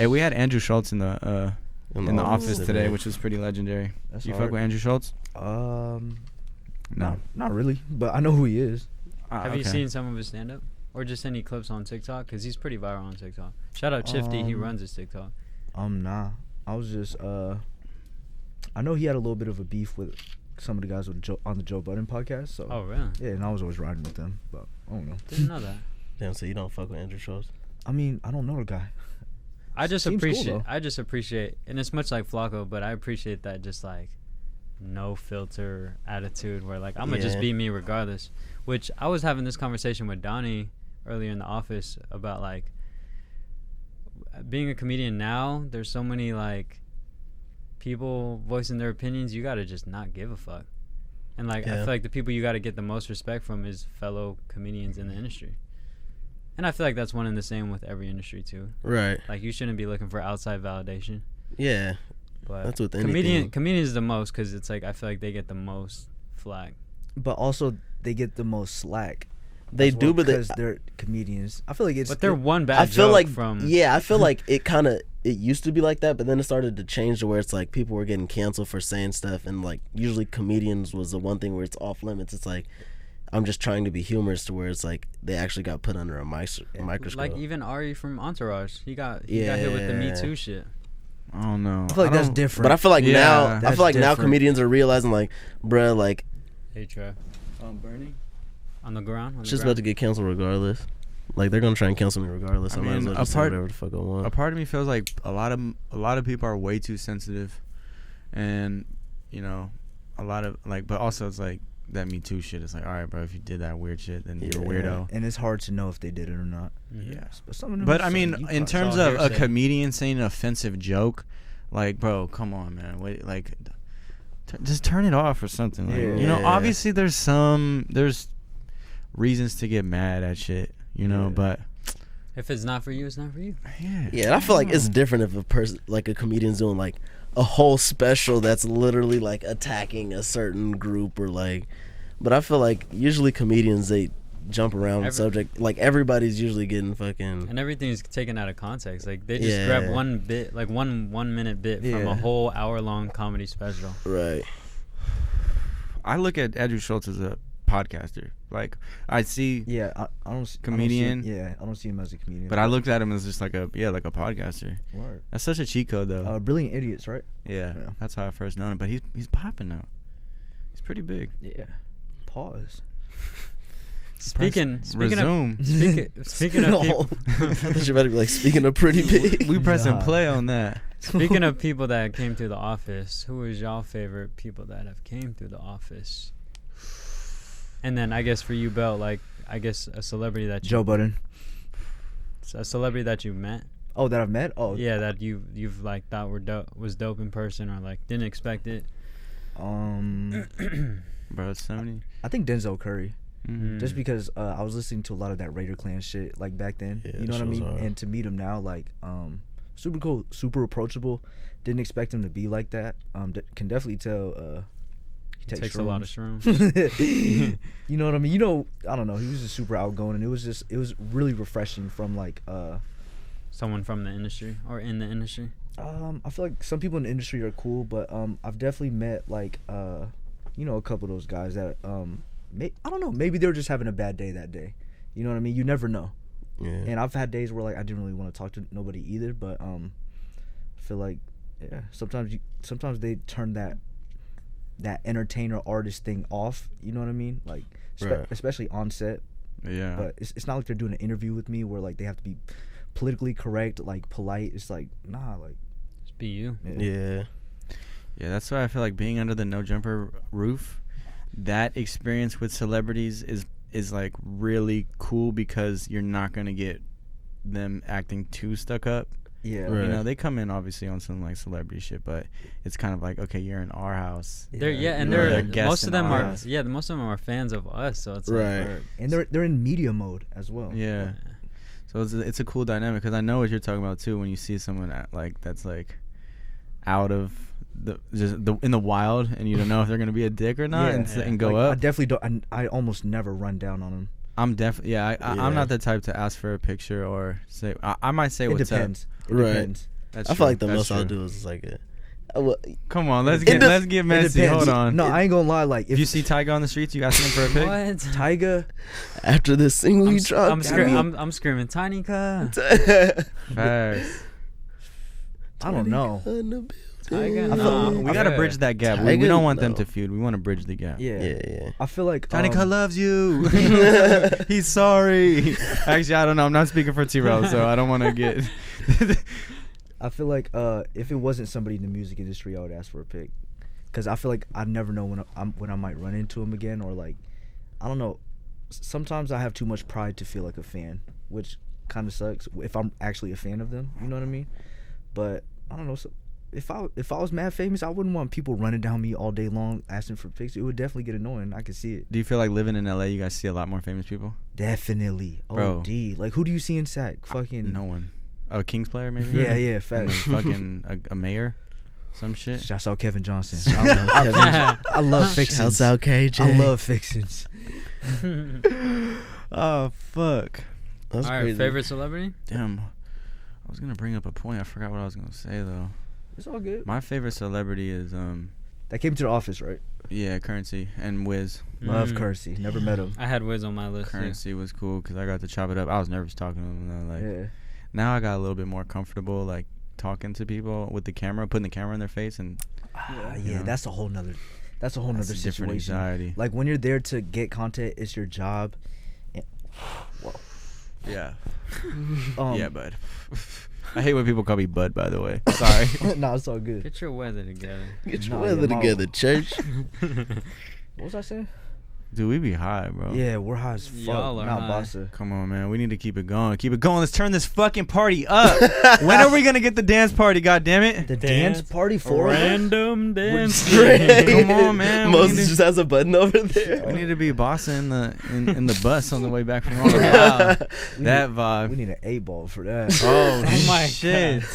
Hey, we had Andrew Schultz in the office today, which was pretty legendary. That's you hard. fuck with Andrew Schultz? No, No. not really, but I know who he is. Have you seen some of his stand-up? Or just any clips on TikTok? Because he's pretty viral on TikTok. Shout out Chifty, he runs his TikTok. Nah. I was just, I know he had a little bit of a beef with some of the guys with on the Joe Budden podcast. So. Oh, really? Yeah, and I was always riding with them, but I don't know. Didn't know that. Damn, so you don't fuck with Andrew Schultz? I mean, I don't know the guy. I just Seems cool, appreciate, though. and it's much like Flacco, but I appreciate that just like no filter attitude where like I'm gonna just be me regardless. Which I was having this conversation with Donnie earlier in the office about like being a comedian now. There's so many like people voicing their opinions. You gotta just not give a fuck. And like I feel like the people you gotta get the most respect from is fellow comedians in the industry. And I feel like that's one and the same with every industry too. Right. Like you shouldn't be looking for outside validation. Yeah. But that's with anything. Comedians the most because it's like I feel like they get the most flack. But also they get the most slack. They do, but because they're comedians. I feel like it's. But they're one bad I feel joke like from. Yeah, I feel like it used to be like that, but then it started to change to where it's like people were getting canceled for saying stuff, and like usually comedians was the one thing where it's off limits. It's like I'm just trying to be humorous to where it's like they actually got put under a microscope. Like even Ari from Entourage, he got hit with the Me Too shit. I don't know. I feel like that's different. But I feel like now different. comedians are realizing like, bruh, like, Hey Trev. Bernie. On the ground. It's just about to get canceled regardless. Like they're gonna try and cancel me regardless. I might as well just say whatever the fuck I want. A part of me feels like a lot of people are way too sensitive, and you know, a lot of like, but also it's like that Me Too shit. It's like, all right, bro, if you did that weird shit, then you're a weirdo. And it's hard to know if they did it or not. Yeah. But I mean, in terms of a comedian saying an offensive joke, like, bro, come on, man. Wait, like, just turn it off or something. Like, you know, obviously there's reasons to get mad at shit, you know, but if it's not for you, it's not for you. Yeah, and I feel like it's different if a person, like a comedian's doing like a whole special that's literally like attacking a certain group or like, but I feel like usually comedians, they jump around the subject. Like everybody's usually getting fucking, and everything's taken out of context. Like they just grab one bit, like one minute bit from a whole hour-long comedy special. Right. I look at Andrew Schultz as a podcaster. Like I see, I don't comedian. I don't see him as a comedian. But I looked at him as just like a podcaster. Word. That's such a cheat code though. Brilliant Idiots, right? Yeah, that's how I first known him. But he's popping now. He's pretty big. Yeah. Pause. Speaking of people, I thought you better be like, speaking of pretty big. We pressing play on that. Speaking of people that came through the office, who is y'all favorite people that have came through the office? And then I guess for you, Bell, like I guess a celebrity that Joe Budden. A celebrity that you met. Oh, that I've met. Oh, yeah, that you've like thought was dope in person or like didn't expect it. Bro, 70. I think Denzel Curry. Mm-hmm. Just because I was listening to a lot of that Raider Clan shit like back then. Yeah, you know what I mean? And to meet him now, like super cool, super approachable. Didn't expect him to be like that. Can definitely tell. He takes a lot of shrooms. You know what I mean? You know, I don't know. He was just super outgoing, and it was really refreshing from like someone from the industry or in the industry. I feel like some people in the industry are cool, but I've definitely met like you know, a couple of those guys that I don't know, maybe they were just having a bad day that day. You know what I mean? You never know. Yeah. And I've had days where like I didn't really want to talk to nobody either, but I feel like sometimes they turn that entertainer artist thing off. You know what I mean? Like especially on set. Yeah. But it's not like they're doing an interview with me where like they have to be politically correct, like polite. It's like nah, like just be you. Yeah. Yeah, that's why I feel like being under the No Jumper roof, that experience with celebrities is like really cool because you're not gonna get them acting too stuck up. Yeah. Right. You know, they come in obviously on some like celebrity shit, but it's kind of like, okay, you're in our house. Most of them are fans of us, so it's right. Like, and they're in media mode as well. Yeah. So it's a cool dynamic because I know what you're talking about too when you see someone that's like out of in the wild and you don't know if they're gonna be a dick or not and go like, up. I definitely don't. I almost never run down on them. I'm definitely I'm not the type to ask for a picture or say I might say what's up. Right. Depends. I feel like the most I'll do is like Come on, let's get messy. Hold on. No, I ain't gonna lie. Like, if you see Tyga on the streets, you asking him for a pic? What? Tyga, after this single he dropped, I'm screaming, Tiny Ka. Facts. I don't know. Tyga, No, we gotta bridge that gap. We don't want them to feud. We want to bridge the gap. Yeah. I feel like Tiny Ka loves you. He's sorry. Actually, I don't know. I'm not speaking for T-Rail, so I don't want to get. I feel like if it wasn't somebody in the music industry, I would ask for a pic, because I feel like I never know when I might run into him again, or like, I don't know. Sometimes I have too much pride to feel like a fan, which kind of sucks if I'm actually a fan of them. You know what I mean? But I don't know. So if I was mad famous, I wouldn't want people running down me all day long asking for pics. It would definitely get annoying. I can see it. Do you feel like living in LA, you guys see a lot more famous people? Definitely. Bro. OD. Like, who do you see in SAC? Fucking no one. A Kings player, maybe? Yeah, facts. Fucking a mayor? Some shit? Shouts out Kevin Johnson. I love fixins. Shouts out KJ. I love fixins. Oh, fuck. That's all right, crazy. Favorite celebrity? Damn. I was going to bring up a point. I forgot what I was going to say, though. It's all good. My favorite celebrity is... that came to the office, right? Yeah, Currency and Wiz. Love Currency. Never met him. I had Wiz on my list. Currency was cool because I got to chop it up. I was nervous talking to him. Though, now I got a little bit more comfortable, like, talking to people with the camera, putting the camera in their face, and that's a whole nother situation. Different anxiety. Like, when you're there to get content, it's your job. Yeah. Yeah, bud. I hate when people call me bud, by the way. Sorry. No, it's all good. Get your weather together. Get your weather together, church. What was I saying? Dude, we be high, bro. Yeah, we're high as fuck. Y'all are not high. Bossa. Come on, man. We need to keep it going. Keep it going. Let's turn this fucking party up. When are we going to get the dance party, goddammit? The dance party for random dance. Come on, man. Moses just has a button over there. We need to be bossing in the bus on the way back from home. Wow. That vibe. We need an 8-ball for that. Oh, my shit. God.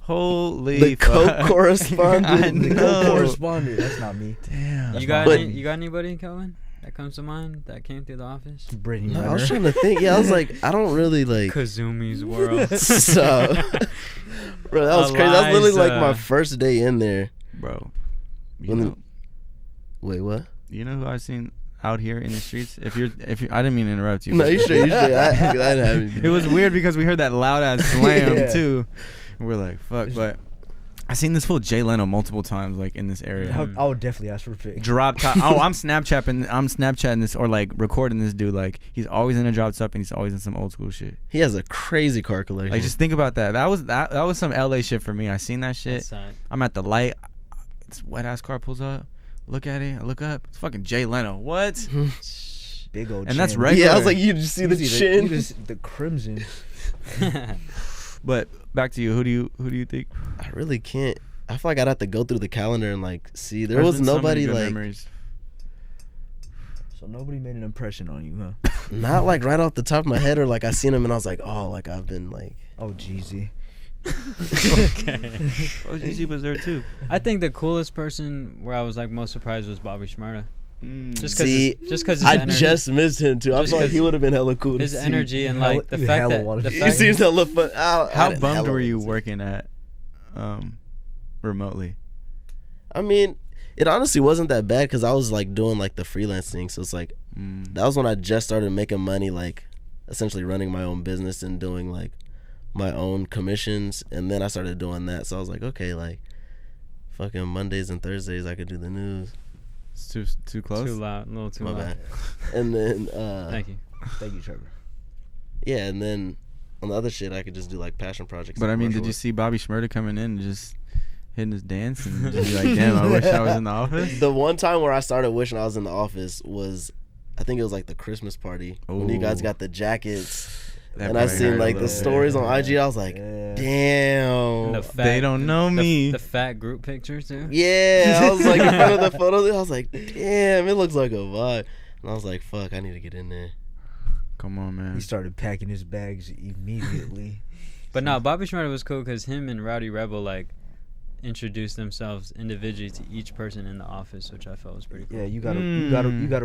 Holy the co-correspondent. The co-correspondent. That's not me. Damn. You got anybody, Kelvin, that comes to mind that came through the office? Brittany I was trying to think. Yeah, I was like, I don't really like Kazumi's World. So, bro, that was crazy. That was literally like my first day in there, bro. Wait, what? You know who I've seen out here in the streets? If you, I didn't mean to interrupt you. No, you should. I didn't have it was weird because we heard that loud ass slam too. And we're like, fuck, but. I seen this fool Jay Leno multiple times, like in this area. I would definitely ask for a pic. Drop top. Oh, I'm Snapchatting this or like recording this dude. Like he's always in a drop top and he's always in some old school shit. He has a crazy car collection. Like just think about that. That was some LA shit for me. I seen that shit. I'm at the light. This wet ass car pulls up. Look at it. I look up. It's fucking Jay Leno. What? Big old. And chin. that's regular. Yeah, I was like, you just see the chin. The crimson. But back to you. Who do you think? I really can't. I feel like I'd have to go through the calendar and like see. There was nobody like. Memories. So nobody made an impression on you, huh? Not like right off the top of my head, or like I seen him and I was like, oh, like I've been like. Oh, Jeezy. Okay. Oh, Jeezy was there too. I think the coolest person where I was like most surprised was Bobby Shmurda. Just because I just missed him too. I feel like he would have been hella cool. His energy and like the fact that he seems hella fun. How bummed were you working at, remotely? I mean, it honestly wasn't that bad because I was like doing like the freelance thing. So it's like that was when I just started making money, like essentially running my own business and doing like my own commissions. And then I started doing that. So I was like, okay, like fucking Mondays and Thursdays I could do the news. It's too close? Too loud. A little too My loud. bad. And then Thank you, Trevor. Yeah, and then on the other shit I could just do like passion projects. But I mean, did you see Bobby Shmurda coming in and just hitting his dance and just be like, damn, I wish I was in the office? The one time where I started wishing I was in the office was, I think it was like the Christmas party. Ooh. When you guys got the jackets. And I seen like the stories on IG. I was like, damn. They don't know me. The fat group picture too. Yeah, I was like in front of the photo. I was like, damn, it looks like a vibe. And I was like, fuck, I need to get in there. Come on, man. He started packing his bags immediately. But no, Bobby Shmurda was cool because him and Rowdy Rebel like introduced themselves individually to each person in the office, which I felt was pretty cool. Yeah, you gotta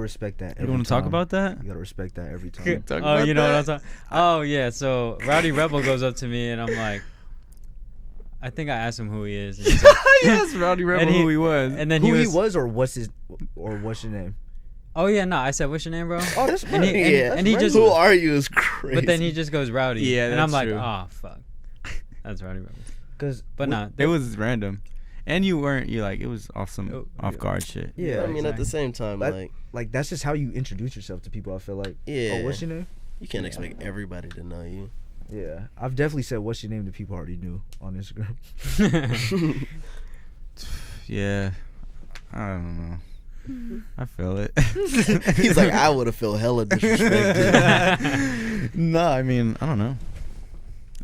respect that. You want to talk about that? You gotta respect that every time. Oh, you know what I'm talking? Oh yeah, so Rowdy Rebel goes up to me and I'm like, I think I asked him who he is. And he's like, He asked Rowdy Rebel who he was. And then who he he was, was, or what's your name? oh yeah, no, I said, what's your name, bro? Oh, that's And he, right. and he just, Who are you is crazy. but then he just goes Rowdy. Yeah, and I'm that's like, true. oh fuck, that's Rowdy Rebel. But no, It was random. And you like, it was off some Oh, off guard shit. yeah, I mean, at the same time, like that's just how you introduce yourself to people. I feel like. Yeah. Oh, what's your name? you can't expect everybody to know you. Yeah, I've definitely said what's your name to people I already knew on Instagram. Yeah. I don't know. I feel it. He's like, I would have felt hella disrespected. No, I mean, I don't know.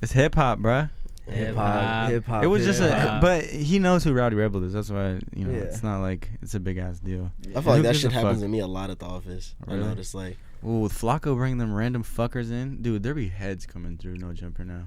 It's hip hop, bruh. Hip hop. It was just hip-hop. but he knows who Rowdy Rebel is. That's why, Yeah. it's not like it's a big ass deal. I feel like Who that gives shit a happens fuck? to me a lot at the office. Really? I noticed, like, Ooh, with Flacco bringing them random fuckers in, dude, there be heads coming through No Jumper now.